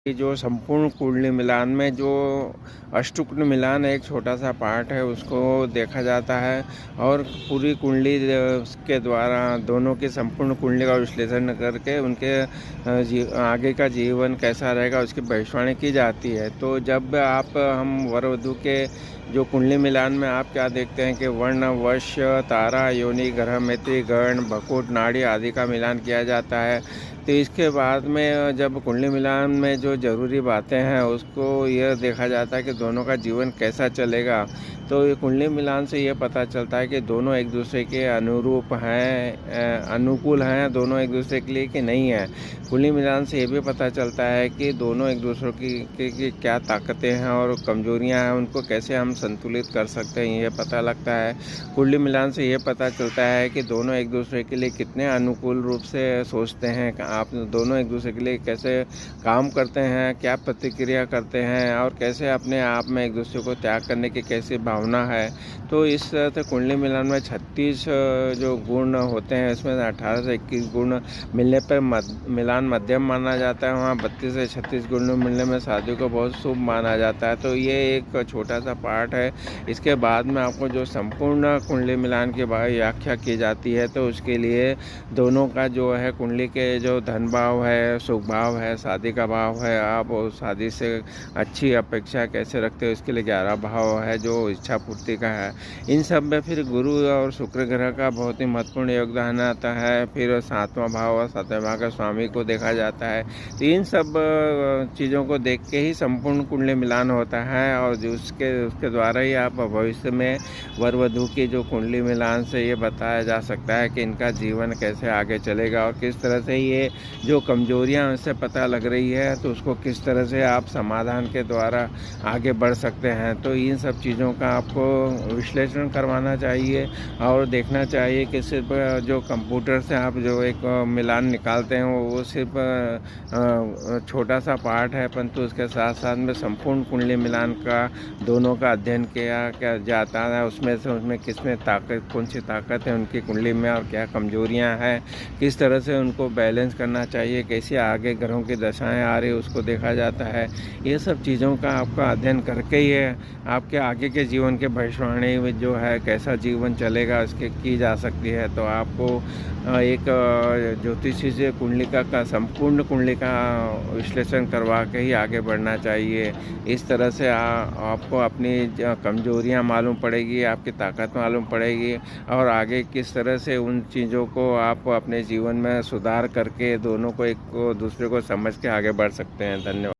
ये जो संपूर्ण कुंडली मिलान में जो अष्टकुंड मिलान एक छोटा-सा पार्ट है, उसको देखा जाता है और पूरी कुंडली के द्वारा दोनों की संपूर्ण कुंडली का विश्लेषण करके उनके आगे का जीवन कैसा रहेगा उसकी भविष्यवाणी की जाती है। तो जब हम वर-वधू के जो कुंडली मिलान में आप क्या देखते हैं कि वर्ण, वश्य, तारा, योनि, ग्रह, मिति, गण, भकुट, नाड़ी आदि का मिलान किया जाता है। तो इसके बाद में जब कुंडली मिलान में जो ज़रूरी बातें हैं उसको यह देखा जाता है कि दोनों का जीवन कैसा चलेगा। तो ये कुंडली मिलान से ये पता चलता है कि दोनों एक दूसरे के अनुरूप हैं, अनुकूल हैं दोनों एक दूसरे के लिए कि नहीं है। कुंडली मिलान से ये भी पता चलता है कि दोनों एक दूसरे की क्या ताकतें हैं और कमजोरियां हैं, उनको कैसे हम संतुलित कर सकते हैं ये पता लगता है। कुंडली मिलान से ये पता चलता है कि दोनों एक दूसरे के लिए कितने अनुकूल रूप से सोचते हैं, आप दोनों एक दूसरे के लिए कैसे काम करते हैं, क्या प्रतिक्रिया करते हैं और कैसे अपने आप में एक दूसरे को त्याग करने की कैसी भावना है। तो इस तरह से कुंडली मिलान में 36 जो गुण होते हैं, इसमें 18 से 21 गुण मिलने पर मिलान मध्यम माना जाता है। वहाँ 32 से 36 गुण मिलने में शादी को बहुत शुभ माना जाता है। तो ये एक छोटा सा पार्ट है। इसके बाद में आपको जो संपूर्ण कुंडली मिलान की व्याख्या की जाती है, तो उसके लिए दोनों का जो है कुंडली के जो धन भाव है, सुख भाव है, शादी का भाव है, आप शादी से अच्छी अपेक्षा कैसे रखते हो, इसके लिए 11 भाव है जो इच्छा पूर्ति का है। इन सब में फिर गुरु और शुक्र ग्रह का बहुत ही महत्वपूर्ण योगदान आता है। फिर 7वां भाव और 7वें भाव का स्वामी को देखा जाता है। तो इन सब चीज़ों को देख के ही संपूर्ण कुंडली मिलान होता है और जो उसके द्वारा ही आप भविष्य में वर वधू की जो कुंडली मिलान से ये बताया जा सकता है कि इनका जीवन कैसे आगे चलेगा और किस तरह से ये जो कमजोरियां उससे पता लग रही है तो उसको किस तरह से आप समाधान के द्वारा आगे बढ़ सकते हैं। तो इन सब चीज़ों का आपको विश्लेषण करवाना चाहिए और देखना चाहिए कि सिर्फ जो कंप्यूटर से आप जो एक मिलान निकालते हैं वो सिर्फ छोटा सा पार्ट है, परंतु उसके साथ साथ में संपूर्ण कुंडली मिलान का दोनों का अध्ययन किया जाता है। उसमें किसमें ताकत, कौन सी ताकत है उनकी कुंडली में और क्या कमजोरियां हैं, किस तरह से उनको बैलेंस करना चाहिए, कैसे आगे ग्रहों की दशाएं आ रही उसको देखा जाता है। ये सब चीज़ों का आपका अध्ययन करके ही आपके आगे के जीवन के भविष्यवाणी में जो है कैसा जीवन चलेगा उसके की जा सकती है। तो आपको एक ज्योतिषी से कुंडलिका का संपूर्ण कुंडलिका विश्लेषण करवा के ही आगे बढ़ना चाहिए। इस तरह से आपको अपनी कमजोरियां मालूम पड़ेगी, आपकी ताकत मालूम पड़ेगी और आगे किस तरह से उन चीज़ों को आप अपने जीवन में सुधार करके दोनों को एक दूसरे को समझ के आगे बढ़ सकते हैं। धन्यवाद।